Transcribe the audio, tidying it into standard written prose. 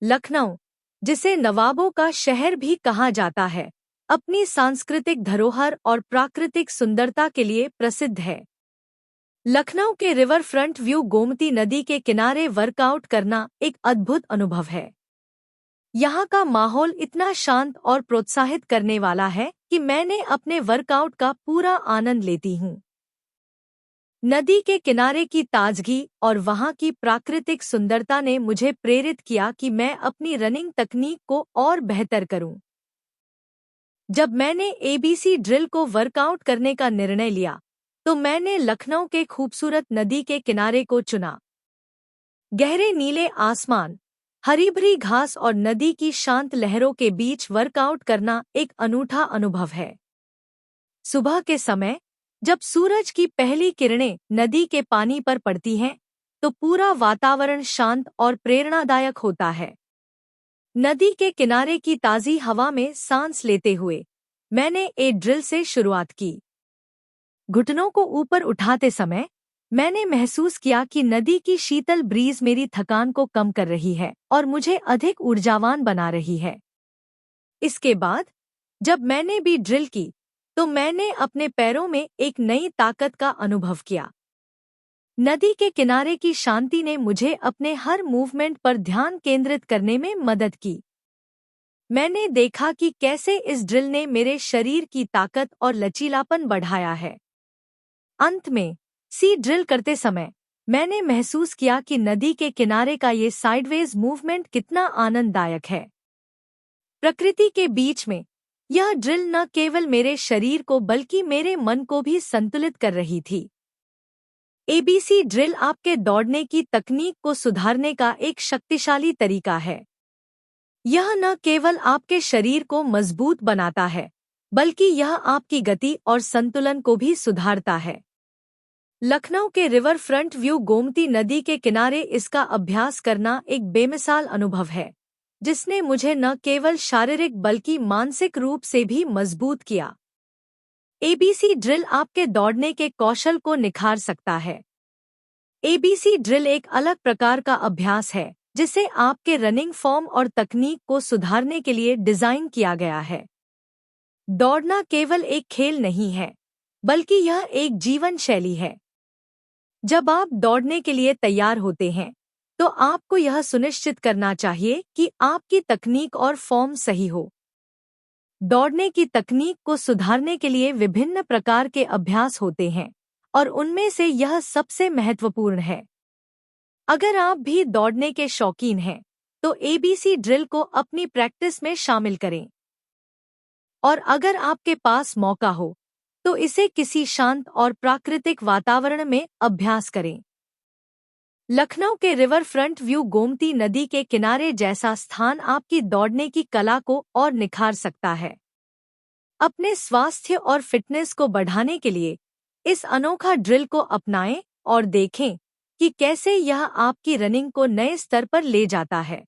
लखनऊ, जिसे नवाबों का शहर भी कहा जाता है, अपनी सांस्कृतिक धरोहर और प्राकृतिक सुंदरता के लिए प्रसिद्ध है। लखनऊ के रिवर फ्रंट व्यू गोमती नदी के किनारे वर्कआउट करना एक अद्भुत अनुभव है। यहाँ का माहौल इतना शांत और प्रोत्साहित करने वाला है कि मैंने अपने वर्कआउट का पूरा आनंद लेती हूँ। नदी के किनारे की ताजगी और वहाँ की प्राकृतिक सुंदरता ने मुझे प्रेरित किया कि मैं अपनी रनिंग तकनीक को और बेहतर करूं। जब मैंने एबीसी ड्रिल को वर्कआउट करने का निर्णय लिया, तो मैंने लखनऊ के खूबसूरत नदी के किनारे को चुना। गहरे नीले आसमान, हरी भरी घास और नदी की शांत लहरों के बीच वर्कआउट करना एक अनूठा अनुभव है। सुबह के समय जब सूरज की पहली किरणें नदी के पानी पर पड़ती हैं, तो पूरा वातावरण शांत और प्रेरणादायक होता है। नदी के किनारे की ताज़ी हवा में सांस लेते हुए मैंने ए ड्रिल से शुरुआत की। घुटनों को ऊपर उठाते समय मैंने महसूस किया कि नदी की शीतल ब्रीज मेरी थकान को कम कर रही है और मुझे अधिक ऊर्जावान बना रही है। इसके बाद जब मैंने भी ड्रिल की, तो मैंने अपने पैरों में एक नई ताकत का अनुभव किया। नदी के किनारे की शांति ने मुझे अपने हर मूवमेंट पर ध्यान केंद्रित करने में मदद की। मैंने देखा कि कैसे इस ड्रिल ने मेरे शरीर की ताकत और लचीलापन बढ़ाया है। अंत में सी ड्रिल करते समय मैंने महसूस किया कि नदी के किनारे का ये साइडवेज मूवमेंट कितना आनंददायक है। प्रकृति के बीच में यह ड्रिल न केवल मेरे शरीर को बल्कि मेरे मन को भी संतुलित कर रही थी। एबीसी ड्रिल आपके दौड़ने की तकनीक को सुधारने का एक शक्तिशाली तरीका है। यह न केवल आपके शरीर को मजबूत बनाता है, बल्कि यह आपकी गति और संतुलन को भी सुधारता है। लखनऊ के रिवर फ्रंट व्यू गोमती नदी के किनारे इसका अभ्यास करना एक बेमिसाल अनुभव है, जिसने मुझे न केवल शारीरिक बल्कि मानसिक रूप से भी मजबूत किया। एबीसी ड्रिल आपके दौड़ने के कौशल को निखार सकता है। एबीसी ड्रिल एक अलग प्रकार का अभ्यास है जिसे आपके रनिंग फॉर्म और तकनीक को सुधारने के लिए डिजाइन किया गया है। दौड़ना केवल एक खेल नहीं है, बल्कि यह एक जीवन शैली है। जब आप दौड़ने के लिए तैयार होते हैं, तो आपको यह सुनिश्चित करना चाहिए कि आपकी तकनीक और फॉर्म सही हो। दौड़ने की तकनीक को सुधारने के लिए विभिन्न प्रकार के अभ्यास होते हैं, और उनमें से यह सबसे महत्वपूर्ण है। अगर आप भी दौड़ने के शौकीन हैं, तो एबीसी ड्रिल को अपनी प्रैक्टिस में शामिल करें। और अगर आपके पास मौका हो, तो इसे किसी शांत और प्राकृतिक वातावरण में अभ्यास करें। लखनऊ के रिवर फ्रंट व्यू गोमती नदी के किनारे जैसा स्थान आपकी दौड़ने की कला को और निखार सकता है। अपने स्वास्थ्य और फिटनेस को बढ़ाने के लिए इस अनोखा ड्रिल को अपनाएं और देखें कि कैसे यह आपकी रनिंग को नए स्तर पर ले जाता है।